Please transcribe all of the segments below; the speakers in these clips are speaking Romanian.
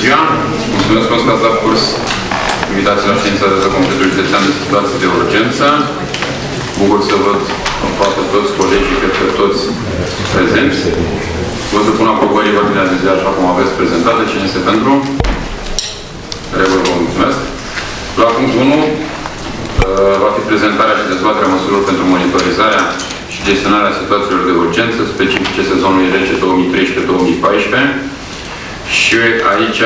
ziua! Mulțumesc frumos că ați dat curs invitații la ședința de Comitetul Județean de Situații de Urgență. Bucur să văd aproape toți colegii, cred că toți prezenți. Vă să pun aprobării ordinea de zi așa cum aveți prezentată. Cine este pentru? Regulă, vă mulțumesc. La punctul 1 va fi prezentarea și dezbaterea măsurilor pentru monitorizarea și gestionarea situațiilor de urgență specifice sezonului rece 2013-2014. Și aici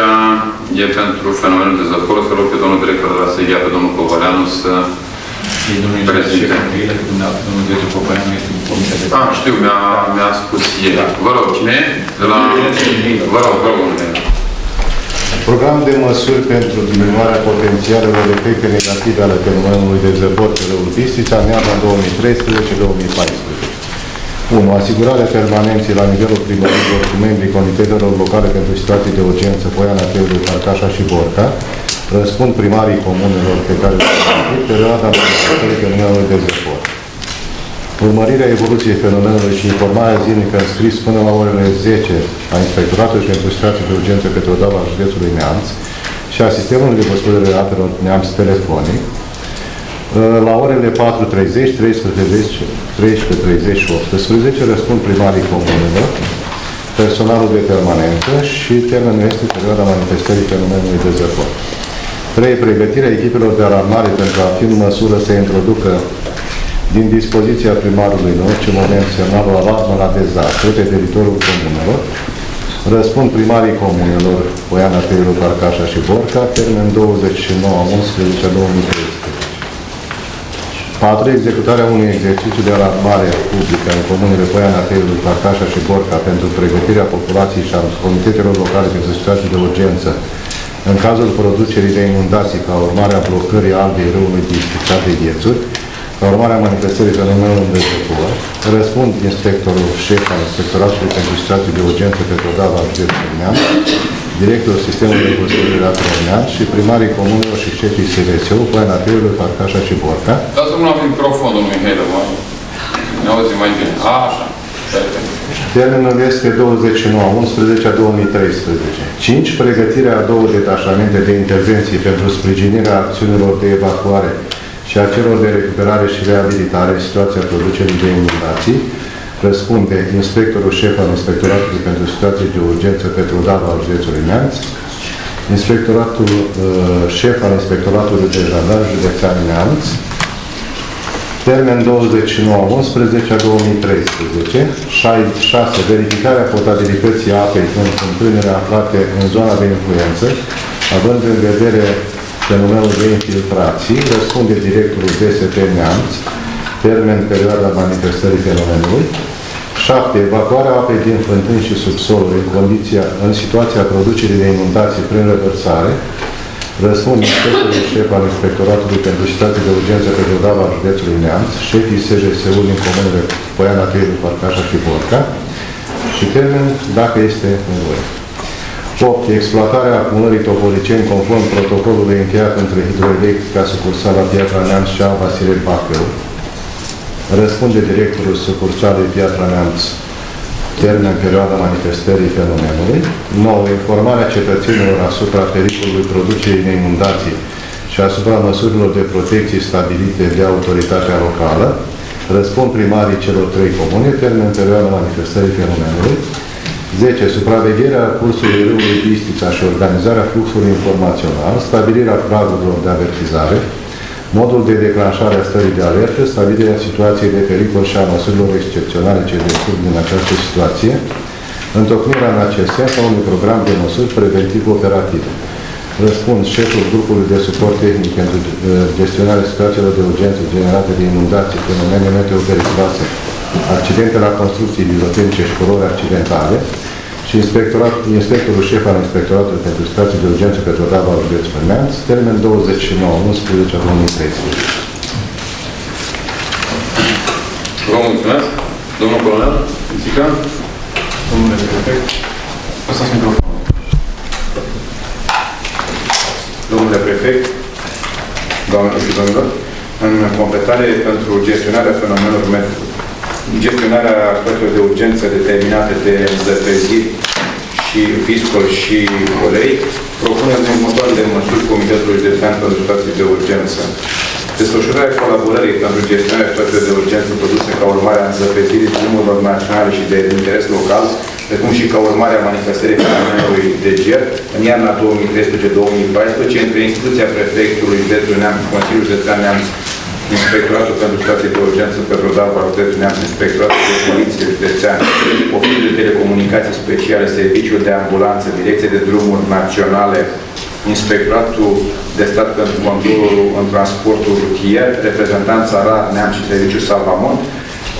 e pentru fenomenul de zăpor. Să rog pe domnul director de la SEGIA, pe domnul Covăleanu, să prezinte. Domnul director Covăleanu este în comisia de... Știu, mi-a spus ieri. Vă rog, cine e? Vă rog, Program de măsuri pentru diminuarea potențialelor efecte negative ale fenomenului de zăpor pe râul Bistrița, Neamț, 2013-2014. 1. Asigurarea permanenței la nivelul primărilor cu membrii comitetelor locale pentru situații de urgență Poiana, Teului, Farcașa și Borca. Răspund primarii comunelor pe care le-au plătit perioada manifestării fenomenului de zăpor. Urmărirea evoluției fenomenului și informarea zilnică în scris până la orele 10 a Inspectoratului pentru situații de urgență pe Teodava județului Neamț și a sistemului de păstrare a apelor Neamț telefonic. La orele 4:30, 13:30 și 18 răspund primarii comunelor, personalul de permanență și termenul este perioada manifestării fenomenului de zăpor. 3. Pregătirea echipelor de alarmare pentru a fi în măsură să introducă din dispoziția primarului în orice moment semnalul alarmă la dezastru pe teritoriul comunelor. Răspund primarii comunelor Poiana, Teului, Farcașa și Borca, termen 29/11/2013. 4. Executarea unui exercițiu de alarmare publică în comunele Poiana, Teului, Farcașa și Borca pentru pregătirea populației și a comitetelor locale pentru situații de urgență în cazul producerii de inundații ca urmare a blocării albei râului Bistrița de ghețuri, ca urmare a manifestării fenomenului de zăpor. Răspund inspectorul șef al Inspectoratului pentru situații de urgență pe Teodava județului Neamț, directorul sistemului de păstrare a apelor Neamț și primarii comunelor și șefii SRSU, Poiana, Teului, Farcașa și Borca. Dați-mi la microfon, domnul Mihailă, ne auzim mai bine. Așa. Termenul este 29/11/2013. 5. Pregătirea a 2 detașamente de intervenții pentru sprijinirea acțiunilor de evacuare și a celor de recuperare și reabilitare în situația producerii de inundații. Răspunde inspectorul șef al Inspectoratului pentru situații de urgență pe Teodava al județului Neamț, inspectoratul șef al Inspectoratului de Jandarmi județean Neamț, termen 29/11/2013. 6. Verificarea potabilității apei în întâlnire aflate în zona de influență, având în vedere fenomenul de infiltrații. Răspunde directorul DSP Neamț, termen perioada manifestării fenomenului. 7. Evacuarea apei din fântâni și subsoluri în situația producerii de inundații prin revărsare. Răspund inspectorul șef al Inspectoratului pentru situații de urgență pe Teodava județului Neamț, șefii SJSU din comunele Poiana, Teului, Farcașa și Borca și termen dacă este nevoie. 8. Exploatarea acumulării topoliceni conform protocolului încheiat între Hidroelectrica Sucursală Piatra Neamț și A. Vasile Bacău. Răspunde directorul sucursalei Piatra Neamț, termen perioada manifestării fenomenului. 9. Informarea cetățenilor asupra pericolului producerii de inundații și asupra măsurilor de protecție stabilite de autoritatea locală. Răspund primarii celor 3 comune, termen perioada manifestării fenomenului. 10. Supravegherea cursului râului Bistrița și organizarea fluxului informațional, stabilirea pragurilor de avertizare, modul de declanșare a stării de alertă, stabilirea situației de pericol și a măsurilor excepționale ce decurg din această situație, întocmirea în acest sens a unui program de măsuri preventiv-operative. Răspund șeful grupului de suport tehnic pentru gestionarea situațiilor de urgență generate de inundații, fenomene meteo-periculoase, accidente la construcții birotenice și colori accidentale și inspectorul șef al Inspectoratului pentru situații de urgență pe Teodava al județului Neamț, termen 29/11/2013. Vă mulțumesc. Domnul colonel, Țică. Domnule prefect, lăsați microfonul. Domnule prefect, doamnelor și domnilor, în completare pentru gestionarea situațiilor de urgență determinate de zăpeziri și Viscol și Olei, propunem următoarele măsuri Comitetului Județean pentru situații de urgență. Desfășurarea colaborării pentru gestionarea situațiilor de urgență produse ca urmare a înzăpezirii drumurilor naționale și de interes local, precum și ca urmare a manifestării fenomenului de ger, în iarna 2013-2014, între instituția Prefectului Județului Neamț, Consiliul Județean Neamț, Inspectoratul pentru situații de urgență pe Rodava, Județul Neamț, Inspectoratul de Poliție Județean, Oficiul de Telecomunicații Speciale, Serviciul de Ambulanță, Direcție de Drumuri Naționale, Inspectoratul de Stat pentru Controlul în Transportul Rutier, Reprezentanța RAR, Neamț și Serviciul Salvamont,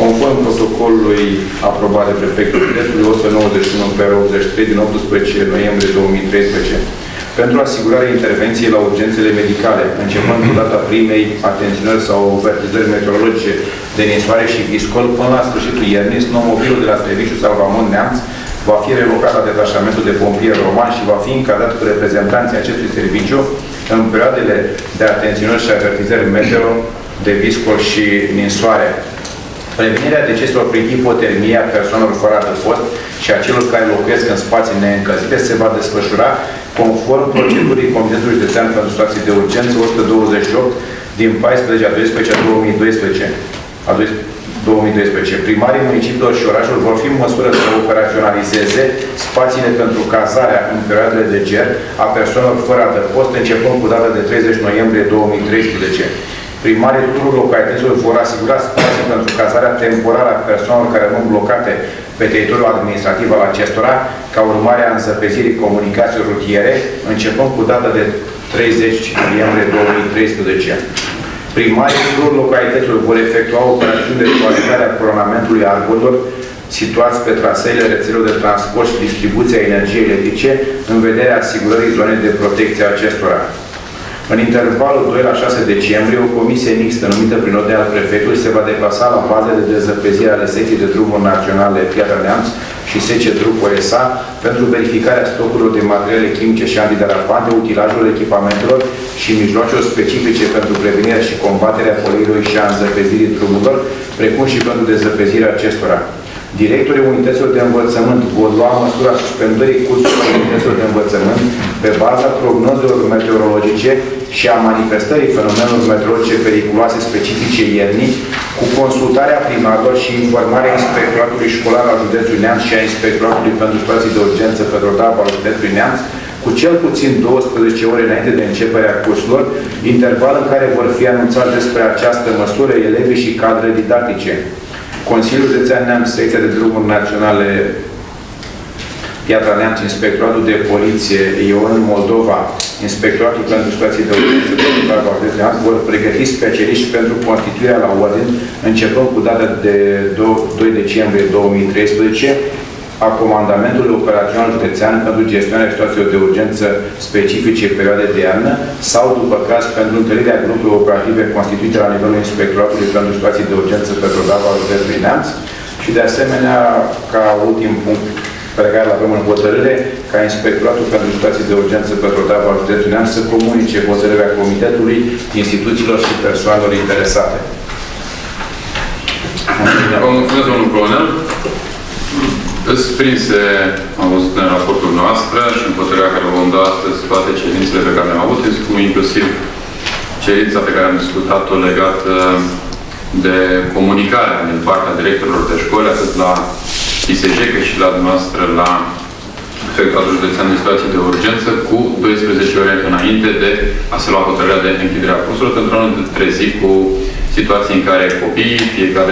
conform protocolului aprobat de Prefectul Județului 191/83 din 18 noiembrie 2013, pentru asigurarea intervenției la urgențele medicale, începând cu data primei atenționări sau avertizări meteorologice de ninsoare și viscol, până la sfârșitul iernii, snowmobilul de la Serviciul Salvamont Neamț va fi relocat la detașamentul de pompieri roman și va fi încadrat cu reprezentanții acestui serviciu în perioadele de atenționări și avertizări meteo de viscol și ninsoare. Prevenirea deceselor prin hipotermie a persoanelor fără adăpost și a celor care locuiesc în spații neîncălzite se va desfășura conform procedurii Comitetului Județean pentru situații de urgență 128 din 14/12/2012. Primarii municipiilor și orașelor vor fi în măsură să operaționalizeze spațiile pentru cazarea în perioadele de ger a persoanelor fără adăpost, începând cu data de 30 noiembrie 2013. Primarii tuturor localităților vor asigura spații pentru cazarea temporară a persoanelor care rămân blocate pe teritoriul administrativ al acestora, ca urmare a înzăpezirii comunicațiilor rutiere, începând cu data de 30 noiembrie 2013. Primarii tuturor localităților vor efectua operațiuni de toaletare a coronamentului arborilor situați pe traseele rețelelor de transport și distribuția energiei electrice, în vederea asigurării zonei de protecție a acestora. În intervalul 2 la 6 decembrie, o comisie mixtă numită prin ordine al prefectului se va deplasa la baze de dezăpezire ale secției de drumuri naționale Piatra Neamț și SC Drup OSA pentru verificarea stocurilor de materiale chimice și antiderapante, utilajelor, echipamentelor și mijloacelor specifice pentru prevenirea și combaterea poluării și a înzăpezirii drumurilor, precum și pentru dezăpezirea acestora. Directorii unităților de învățământ vor lua măsura suspendării cursurilor unităților de învățământ pe baza prognozelor meteorologice și a manifestării fenomenelor meteorologice periculoase specifice iernii, cu consultarea primarilor și informarea Inspectoratului Școlar al Județului Neamț și a Inspectoratului pentru situații de urgență pe Rodava al Județului Neamț, cu cel puțin 12 ore înainte de începerea cursurilor, interval în care vor fi anunțați despre această măsură elevii și cadre didactice. Consiliul Județean Neamț, Secția de Drumuri Naționale Piatra Neamț, Inspectoratul de Poliție Ion Moldova, Inspectoratul pentru situații de urgență vor pregăti specialiști pentru constituirea la ordine, începând cu data de 2 decembrie 2013, a Comandamentului Operațional Județean pentru gestionarea situațiilor de urgență specifice perioade de iarnă sau, după caz, pentru întâlnirea grupurilor operative constituite la nivelul Inspectoratului pentru situații de urgență pe Rodava al Județului Neamț și, de asemenea, ca ultim punct pe care îl avem în hotărâre, ca Inspectoratul pentru situații de urgență pe Rodava al Județului Neamț să comunice hotărârea Comitetului, instituțiilor și persoanelor interesate. Vă mulțumesc, domnul colonel. Îți prinse, am văzut în raportul noastră și în hotărârea care vom da astăzi toate cerințele pe care le-am avut, inclusiv cerința pe care am discutat-o legată de comunicarea din partea directorilor de școli, atât la ISJ, cât și la dumneavoastră la Inspectoratul Județean de situații de urgență, cu 12 ore înainte de a se lua hotărârea de închidere a cursurilor, pentru a nu trezi cu situații în care copiii, fiecare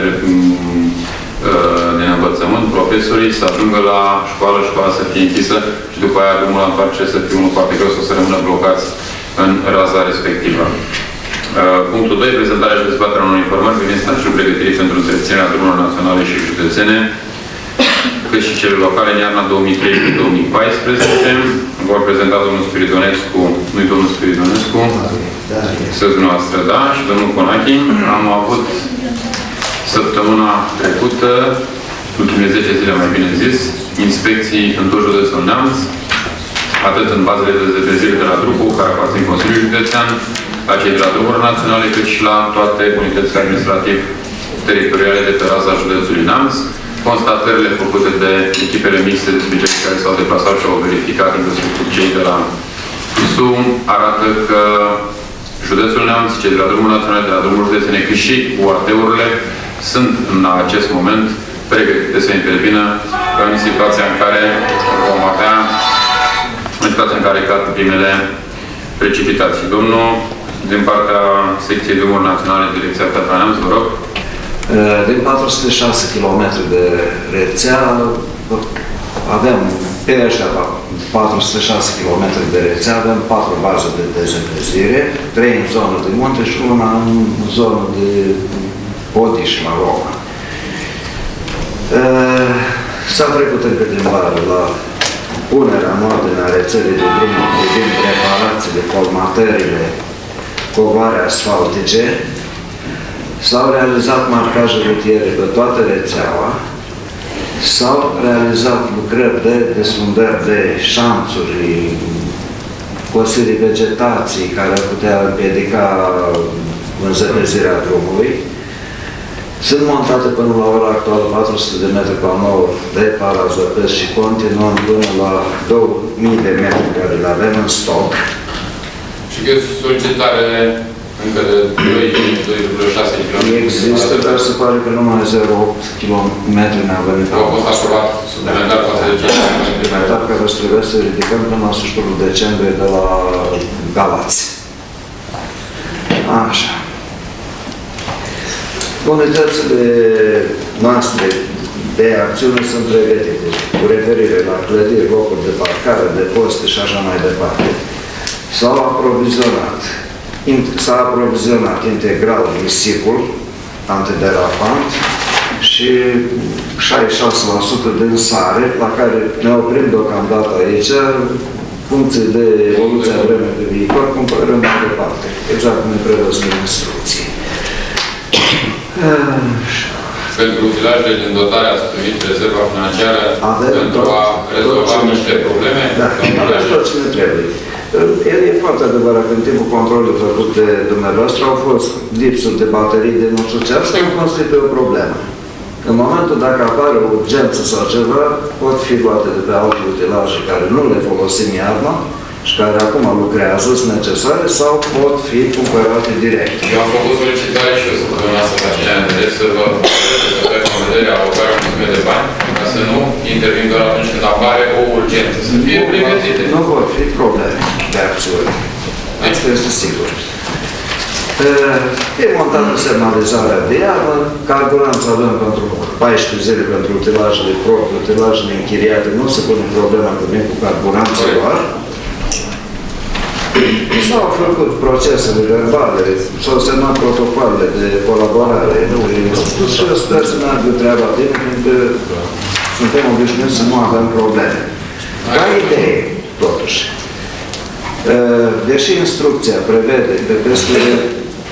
din învățământ, profesorii, să ajungă la școală, școala să fie închisă și după aia drumul la întoarcere să fie unul foarte greu sau să rămână blocați în raza respectivă. Punctul 2. Prezentarea și dezbaterea unor informări privind stadiul pregătirii pentru întreținerea drumurilor naționale și județene, cât și cele locale în iarna 2013-2014. Vor prezenta domnul Spiridonescu, nu-i domnul Spiridonescu, sunteți dumneavoastră, da, și domnul Conachi. Am avut săptămâna trecută, ultimele 10 zile mai bine zis, inspecții în tot județul Neamț, atât în bazele de dezăpezire de la Drupu, care aparțin Consiliului Județean, la cei de la drumuri naționale, cât și la toate unitățile administrativ-teritoriale de pe raza județului Neamț. constatările făcute de echipele mixte de specialiști care s-au deplasat și au verificat, inclusiv cu cei de la ISU, arată că județul Neamț, cei de la Drumul Național, de la Drumul Județene, cât și UAT-urile sunt în acest moment pregătite să intervină în situația în care vom avea, în situația în care cad primele precipitații. Domnul, din partea secției Drumuri Naționale, Direcția Piatra Neamț, vă rog. Din 406 km de rețea, avem pe ăștia 406 km de rețea, avem 4 baze de dezîncălzire, 3 în zonă de munte și una în zonă de Odiș, la Roma. S-a trecut încă din vară la punerea în ordine a rețelei de drumuri privind reparațiile, colmatările, covoare asfaltice. S-au realizat marcaje rutiere pe toată rețeaua, s-au realizat lucrări de desfundări de șanțuri, cosirii vegetații care ar putea împiedica înzăpezirea drumului. Sunt montate până la ora actuală 400 de metri panouri de parazăpesc și continuăm până la 2000 de metri care le avem în stoc. Și că solicitare încă de 2,6 km. Există, dar se pare că numai 0,8 km ne-a venit. Au fost aprobat suplimentar față de cei suplimentar care trebuie să ridicăm până la sfârșitul decembrie de la Galați. Așa. Unitățile noastre de acțiune sunt pregătite cu referire la clădiri, locuri de parcare, de poste și așa mai departe. S-a aprovizionat integral nisipul antiderapant și 66% din sare, la care ne oprim deocamdată aici, funcție de evoluția vremii pe viitor, cumpărăm mai departe, exact cum ne prevăzut în instrucții. Pentru utilajele din dotare ați primit rezerva financiară pentru a rezolva niște probleme? Da, avem tot ce ne trebuie. E foarte adevărat că în timpul controlului făcut de dumneavoastră au fost lipsuri de baterii de nu știu ce, asta nu constituie o problemă. În momentul dacă apare o urgență sau ceva, pot fi luate de pe alte utilaje care nu le folosim iarna și care acum lucrează, sunt necesare, sau pot fi cumpărate direct. Eu am făcut solicitare și eu săptămâna asta la cine interes să vă aveți în vedere alocarea unui sume de bani, ca să nu intervin doar atunci când apare o urgență, să fie pregătite. Nu vor fi probleme de acțiune. Asta este sigur. E montată semnalizarea de iarnă, carburanță avem pentru 14 zile pentru utilajele proprii, utilajele închiriate, nu se pune problema că vin cu carburanță doar. S-au făcut procesele verbale, s-au semnat protocoalele de colaborare, și eu sper să meargă treaba bine, fiindcă suntem obișnuiți să nu avem probleme. Ca idee, totuși, deși instrucția prevede de peste,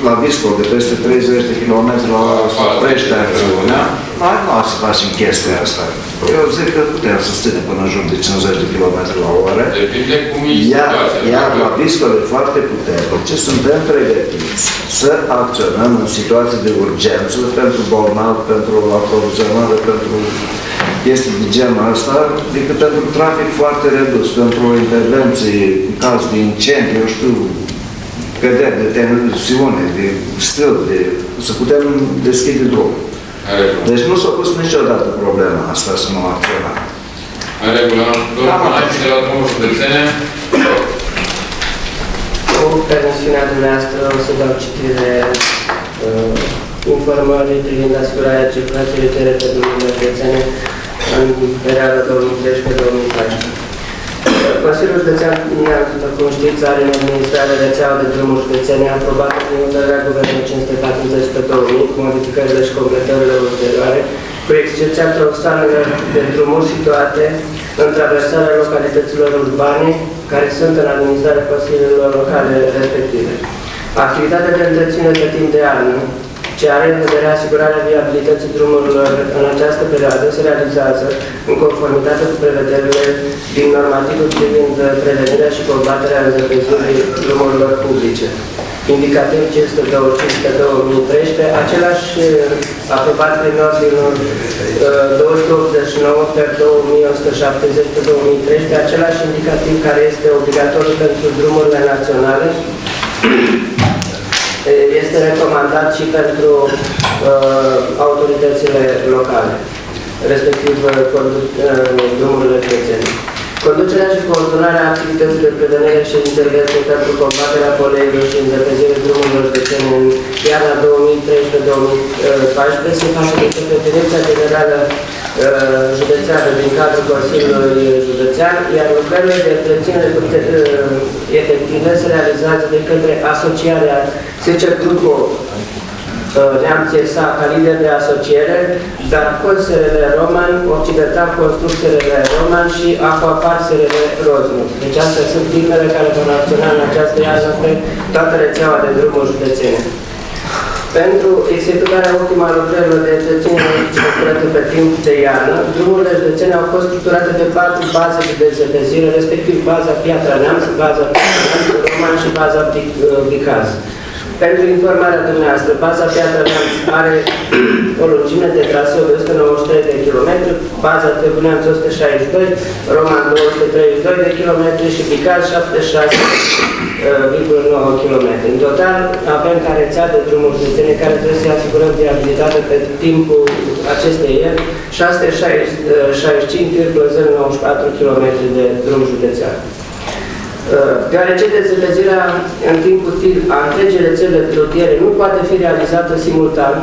la Viscol, de peste 30 de km la oră să oprește acțiunea, noi nu o să facem chestia asta. Eu zic că putem să ținem până în jur de 50 de km la oră. Depinde cum e situația. Iar la Viscol e foarte puternice, suntem pregătiți să acționăm în situații de urgență pentru bolnavi, pentru aprovizionare, pentru chestii de genul ăsta, decât pentru trafic foarte redus, pentru o intervenție în caz de incendiu, eu știu, căderi de tensiune, de stil, să putem deschide drumul. Deci nu s-a pus niciodată problema asta să nu acționăm. În regulă, domnul de la Drumul Județene. Cu permisiunea dumneavoastră o să dau citire informării privind asigurarea circulației rutiere pe drumurile județene în perioada 2013-2014. Consiliul Județean Neamț, după cum știți, are în administrare rețeaua de drumuri județene aprobată prin hotărârea Guvernului 540 pe 2000, cu modificările și completările ulterioare, cu excepția trocsanelor de drumuri situate în traversarea localităților urbane, care sunt în administrarea consiliilor locale respective. Activitatea de întreținere pe timp de iarnă, ce are în vedere asigurarea viabilității drumurilor în această perioadă, se realizează în conformitate cu prevederile din normativul privind prevenirea și combaterea înzăpezirii drumurilor publice. indicativ 525 pe 2013, același aprobat prin ordinul 289 pe 2170 pe 2013, același indicativ care este obligatoriu pentru drumurile naționale, este recomandat și pentru autoritățile locale, respectiv drumurile județene. Conducerea și coordonarea activităților de prevenire și intervenție pentru combaterea poluării și înzăpăzirea drumurilor județene în iarna 2013-2014 se face de către Direcția Generală Județeană din cadrul Consiliului Județean, iar lucrările de întreținere efective se realizează de către asociarea SECER Grupo Neamț SA ca lider de asociere, dar SRL Roman, Occidental Construcțiile Roman și Aquapar SRL Roznu. Deci astea sunt firmele care vor acționa în această iarnă pe toată rețeaua de drumuri județene. Pentru executarea ultima lucrărilor de întreținere făcute pe timp de iarnă, drumurile județene au fost structurate de 4 baze de dezăpezire, respectiv baza Piatra Neamț, baza Piatra Neamț, Roman și baza Bicaz. Pentru informarea dumneavoastră, baza Piatra Neamț are o lungime de traseu de 193 de km, baza Târgu Neamț 162, Roman 232 de km și Bicaz 76,9 km. În total avem ca rețea de drumuri județene care trebuie să asigurăm viabilitate pe timpul acestei ieri 665,094 km de drum județean. Deoarece dezăpezirea în timp util a întregii rețele rutiere nu poate fi realizată simultan,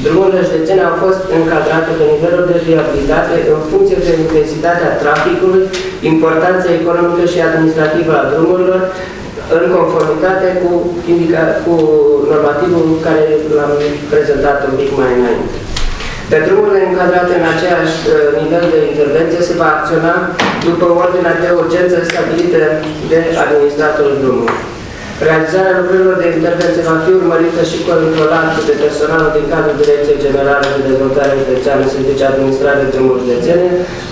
drumurile județene au fost încadrate pe nivelul de viabilitate în funcție de intensitatea traficului, importanța economică și administrativă a drumurilor, în conformitate cu normativul care l-am prezentat un pic mai înainte. Pe drumurile încadrate în aceeași nivel de intervenție se va acționa după ordinea de urgență stabilită de administratorul drumului. Realizarea lucrărilor de intervenție va fi urmărită și controlată de personalul din cadrul Direcției Generale de Dezvoltare Județeană, Servicii Administrare de Drumuri Județene.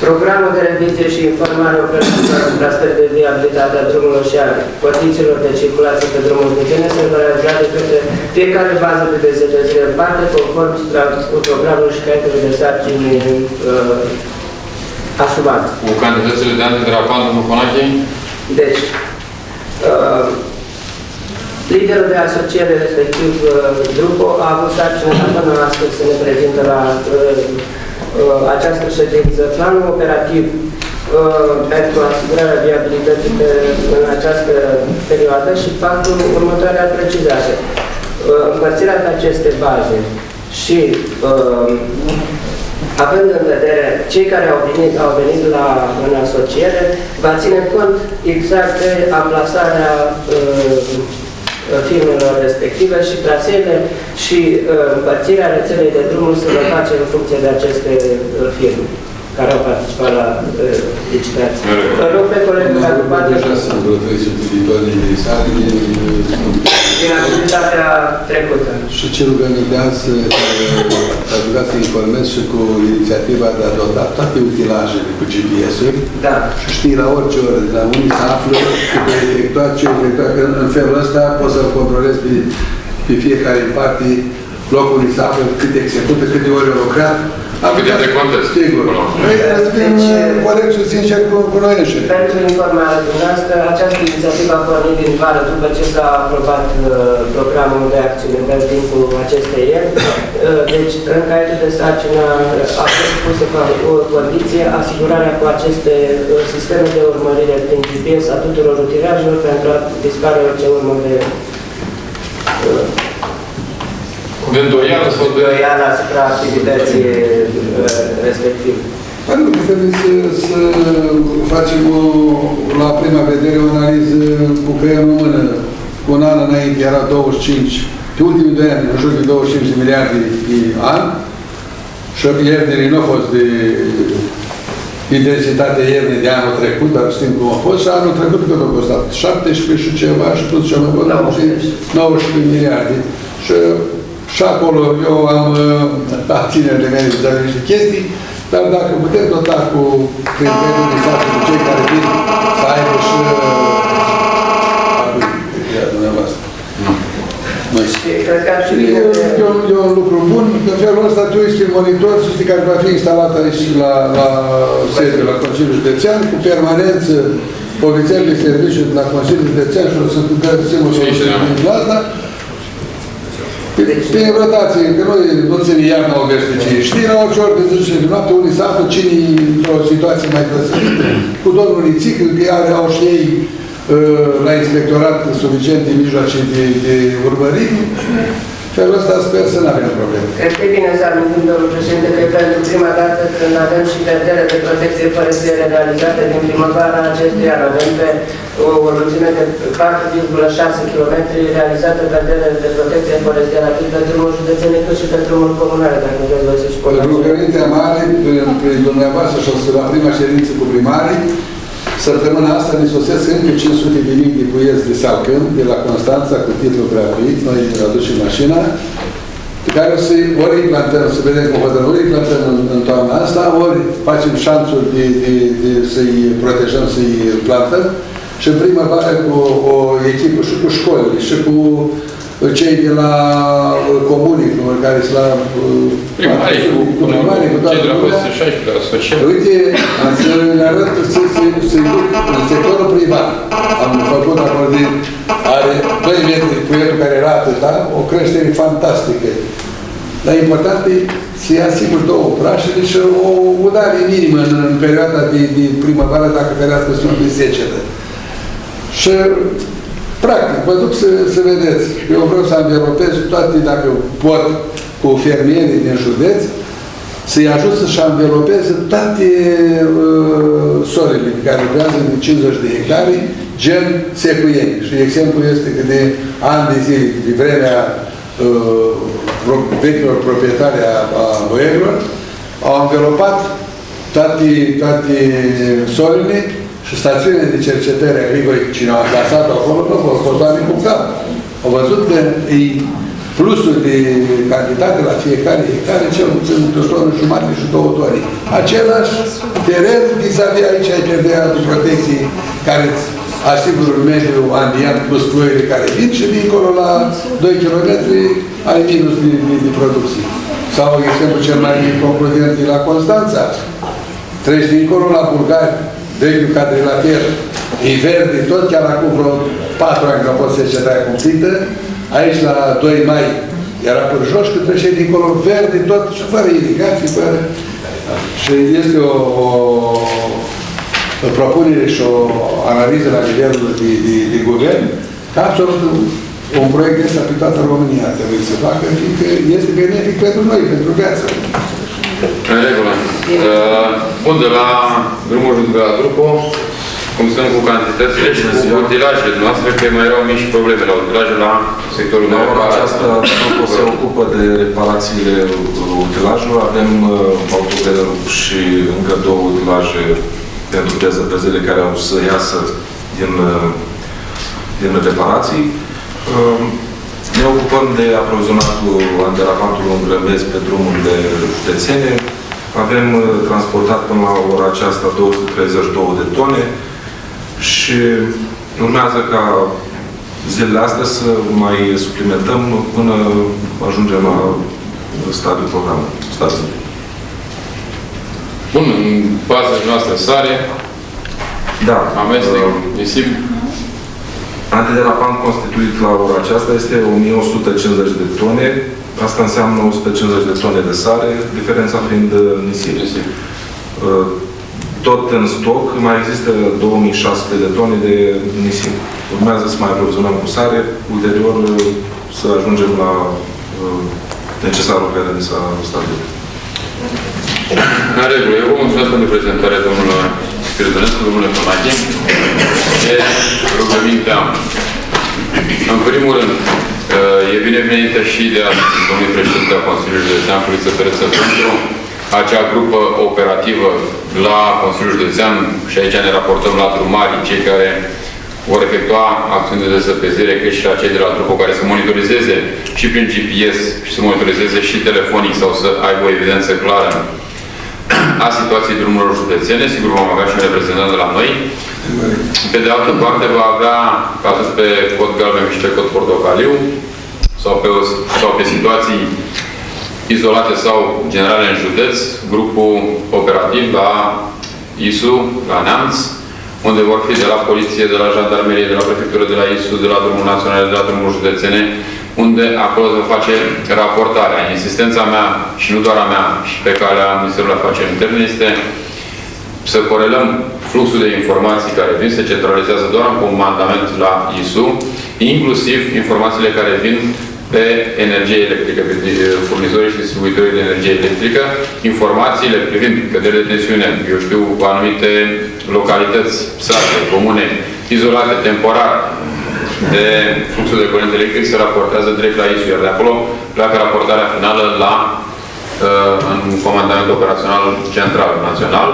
Programul de revizie și informare operativă asupra stării de viabilitate a drumurilor și a condițiilor de circulație pe drumuri județene se va realiza de către fiecare bază de dezăpezire în parte, conform cu programul și caietelor de sarcini asumate. Cu cantitățile de antiderapant, domnul Conache? Deci, liderul de asociere, respectiv Grupo, a avut sarcina până astăzi să ne prezintă la această ședință planul operativ pentru asigurarea viabilității în această perioadă și faptul următoarea precizare. Împărțirea pe aceste baze și având în vedere cei care au venit în asociere, va ține cont exact de amplasarea firmelor respective și traseele și împărțirea rețelei de drumuri se va face în funcție de aceste firme care au participat la licitație. Rog pe colegul care poate... Deja sunt vreo 300 viitorii sale din activitatea trecută. și ce rugămintea să rugați să informez și cu inițiativa de a dota toate utilajele cu GPS-uri și știi la orice oră, de la unii se află, cât de efectuat, ce efectuat, că în felul ăsta poți să-l controlezi pe fiecare în parte, locul unde se află, cât execută, câte ori au lucrat. Câte de contest. Sigur. Noi să fim corect și sincer cu noi înșine. Pentru informarea dumneavoastră, această inițiativă a pornit din vară după ce s-a aprobat programul de acțiune pe timpul acestei ieri. Deci, în caietul de sarcină a fost pusă ca o condiție asigurarea cu aceste sisteme de urmărire prin GPS a tuturor utilizajelor pentru a dispare orice urmă de de îndoială sau de... îndoială asupra activității respective. Nu, trebuie să facem la prima vedere o analiză cu creierul în mână. Cu un an înainte era 25, pe ultimii 2 ani, în jur de 25 de miliarde de an. Și iernile nu au fost de intensitate iernii de anul trecut, dar știm cum a fost. Și anul trecut cât a costat? 17 și ceva și plus ceva, 19 miliarde. Și acolo eu am abținere de mele de niște chestii, dar dacă putem dota cu criterii de stat cu cei care vin să aibă și dumneavoastră. cred că ar fi bine E un lucru bun. În felul ăsta tu ești monitor, să știi, care va fi instalat aici la sediul, la Consiliul Județean, cu permanență ofițerii de serviciu de la Consiliul Județean și o să găsim o soluție la asta. Prin rotație, că nu ține iarna o veșnicie. Știi, la orice ori de 10 de noapte, unii se află cine într-o situație mai deosebită, cu domnul Nițic, că au și ei la inspectorat suficiente mijloace de urmărire. Felul ăsta sper să nu avem probleme. Cred că e bine să amintim, domnul președinte, că pentru prima dată când avem și perdere de protecție forestieră realizate din primăvara acestui an, avem pe o lungime de 4,6 km realizată perdere de protecție forestieră atât pe drumul județene cât și pe drumul comunal, dacă nu vreți voi să spuneți. Rugămintea mare, prin dumneavoastră și o să la prima ședință cu primarii, săptămâna asta ne sosesc încă 500.000 de puieți de salcâm de la Constanța cu titlu gratuit, noi aducem mașina, pe care o să-i ori implantăm, să vedem cum hotărâm, ori implantăm în toamna asta, ori facem șanțuri de să-i protejăm, să-i plantăm și în primăvară cu o echipă și cu școlile și cu cei de la comunii, care sunt la primarii, cu cei de la Păsă 16, la social. Uite, ne arăt să-i duc în sectorul privat. Am făcut acolo de... Are 2 metri puietul care era atât, da? O creștere fantastică. Dar important e să-i asigur 2 prașele și o udare minimă în perioada de primăvară, dacă ferească sunt de secetă. Și practic, vă duc să vedeți. Eu vreau să anvelopez toate, dacă pot, cu fermierii din județ, să-i ajut să-și anvelopeze toate solele pe care lucrează de 50 de hectare, gen secuieni. Și exemplu este că de ani de zile, de vremea vechilor proprietari a boierilor, au anvelopat toate solele și stațiunile de cercetare agricole, cine au clasat acolo, nu au fost oameni cu cap. Au văzut că e plusul de cantitate la fiecare hectare, cel puțin o tonă jumătate și 2 tone. Același teren vis-a-vis aici ai pierdea de protecție care îți asigură mediul andian plus ploile care vin și dincolo la 2 km ai minus de producție. Sau exemplu cel mai concludent de la Constanța. Treci dincolo la Bulgari, vechiul cadrilater, e verde, tot chiar acum vreo 4 ani că a fost secetaia cumplită, aici la 2 mai era pârjoș, că trece dincolo verde, tot și fără irigații, fără... Și este o propunere și o analiză la nivelul de guvern, că absolut un proiect ăsta pe toată România trebuie să facă, fiindcă este benefic pentru noi, pentru viață. În regulă. Bun, de la drumul de la Drupo, cum stăm cu cantitățile și cu utilajele noastre, că mai erau mici probleme la utilaje la sectorul de reparație. Aceasta se ocupă de reparațiile utilajelor. Avem autogredă și încă 2 utilaje pentru dezăpezele care au să iasă din reparații. Ne ocupăm de aprovizionatul anderapantului îngrămezi pe drumurile județene. Avem transportat până la ora aceasta 232 de tone și urmează ca zilele astea să mai suplimentăm până ajungem la stadiul programului. Bun, în baza noastră sare, da. amestec, nisip. Antiderapant constituit la ora aceasta este 1150 de tone. Asta înseamnă 150 de tone de sare, diferența fiind nisip. Tot în stoc mai există 2600 de tone de nisip. Urmează să mai aprovizionăm cu sare, ulterior să ajungem la necesarul care ne s-a stabilit. În regulă. Eu vă mulțumesc pentru prezentare, domnule Spiridănescu, domnule Tonache. Rugămintea. În primul rând, e binevenită și ideea domnului președinte al Consiliului Județean, Feliță Pereță, pentru acea grupă operativă la Consiliul Județean, și aici ne raportăm la drumari, cei care vor efectua acțiuni de dezăpezire, cât și la cei de la Drupo, care să monitorizeze și prin GPS și să monitorizeze și telefonic sau să aibă o evidență clară a situației drumurilor județene. Sigur, vom avea și un reprezentant de la noi. Pe de altă parte, va avea, atât pe cod galben cât și pe cod portocaliu, sau pe situații izolate sau generale în județ, grupul operativ la ISU, la Neamț, unde vor fi de la poliție, de la jandarmerie, de la prefectură, de la ISU, de la drumul național, de la drumul județene, unde acolo se face raportarea. Insistența mea, și nu doar a mea, și pe calea Ministerului Afacerilor Interne, este să corelăm fluxul de informații care vin, se centralizează doar în comandament la ISU, inclusiv informațiile care vin pe energie electrică, pe furnizorii și distribuitorii de energie electrică, informațiile privind cădere de tensiune, eu știu, cu anumite localități, sate, comune, izolate temporar de fluxul de curent electric, se raportează direct la ISU, iar de acolo pleacă raportarea finală la în comandament operațional central național.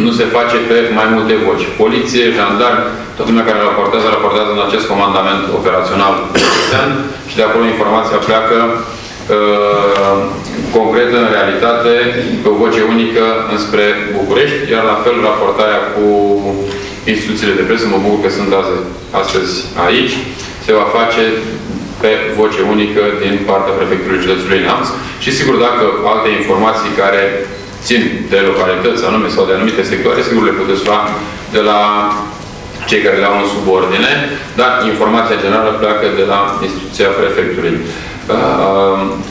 Nu se face pe mai multe voci. Poliție, jandarmi, toată lumea care raportează în acest comandament operațional și de acolo informația pleacă concretă, în realitate, pe o voce unică înspre București, iar la fel raportarea cu instituțiile de presă, mă bucur că sunt astăzi aici, se va face pe voce unică din partea prefectului județului Neamț și sigur dacă alte informații care țin de localități anume sau de anumite sectoare, sigur le puteți lua de la cei care le au în subordine, dar informația generală pleacă de la instituția prefectului.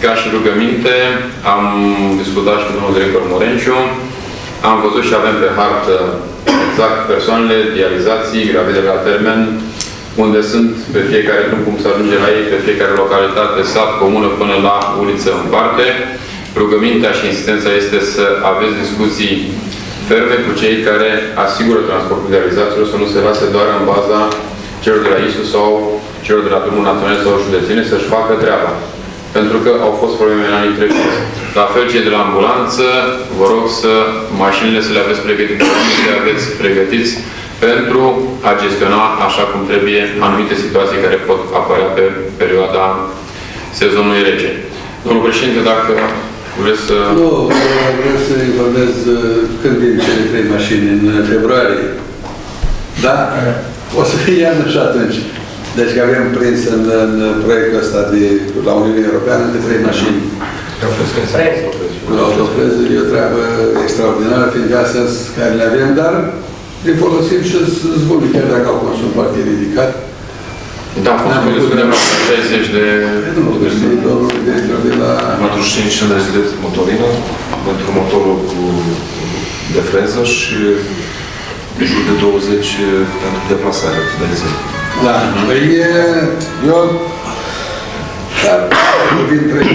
Ca și rugăminte, am discutat și cu domnul director Morenciu, am văzut și avem pe hartă exact persoanele, dializații, gravide la termen, unde sunt pe fiecare drum cum se ajunge la ei, pe fiecare localitate, sat, comună, până la uliță în parte. Rugămintea și insistența este să aveți discuții ferme cu cei care asigură transportul dializațiilor, să nu se lase doar în baza celor de la ISU sau celor de la drumul național sau județene să-și facă treaba. Pentru că au fost probleme în anii trecuți. La fel, cei de la ambulanță, vă rog să mașinile să le aveți pregătite, să le aveți pregătiți pentru a gestiona așa cum trebuie anumite situații care pot apărea pe perioada sezonului rece. Domnul președinte, dacă vreți să... Nu, vreau să informez când vin cele 3 mașini în februarie. Da? O să fie iarnă și atunci. Deci că avem prins în proiectul ăsta de la Uniunea Europeană între 3 mașini. Autofrezuri e o treabă extraordinară, fiindcă astea care le avem, dar le folosim și zbunii, chiar dacă au consum foarte ridicat. Da, cum spuneam, 60 de... Domnul director de la... 45 de motorină pentru motorul de freză și în jur de 20 pentru deplasare de exemplu. Da, păi eu... Dar vin 3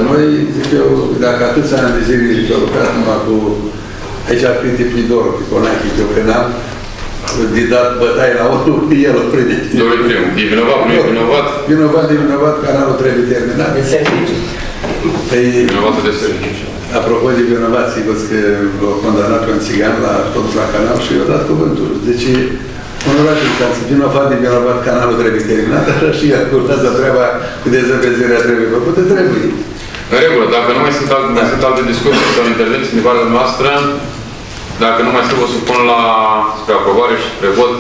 noi, zic eu, dacă atâția ani de zile și-au lucrat numai cu... Aici ar fi Pidor, pe Conachi, pe Penal, de dat bătaie la unul, el o prinde. Domnul primul, e vinovat, nu e vinovat? Vinovat, canalul trebuie terminat. De serviciu. Vinovatul de serviciu. Apropo de vinovat, sigur că l-au condamnat pe un țigan tot la canal și i-a dat cuvântul. Deci, onoratul să vinovat de vinovat, canalul trebuie terminat, așa și ascultați la treaba cu dezăpezirea trebuie făcută, trebuie. În regulă, dacă nu mai sunt alte discuții sau intervenții din partea noastră, dacă nu mai sunt, o supun spre aprobare și spre vot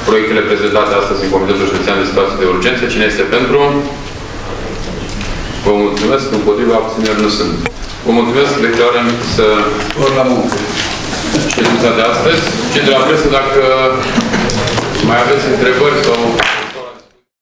proiectele prezentate astăzi în Comitetul Județean de Situații de Urgență. Cine este pentru? Vă mulțumesc. Împotriva, abțineri nu sunt. Vă mulțumesc. Declarăm să... Ori la muncă. Ședința de astăzi. Cei de la presă, dacă mai aveți întrebări sau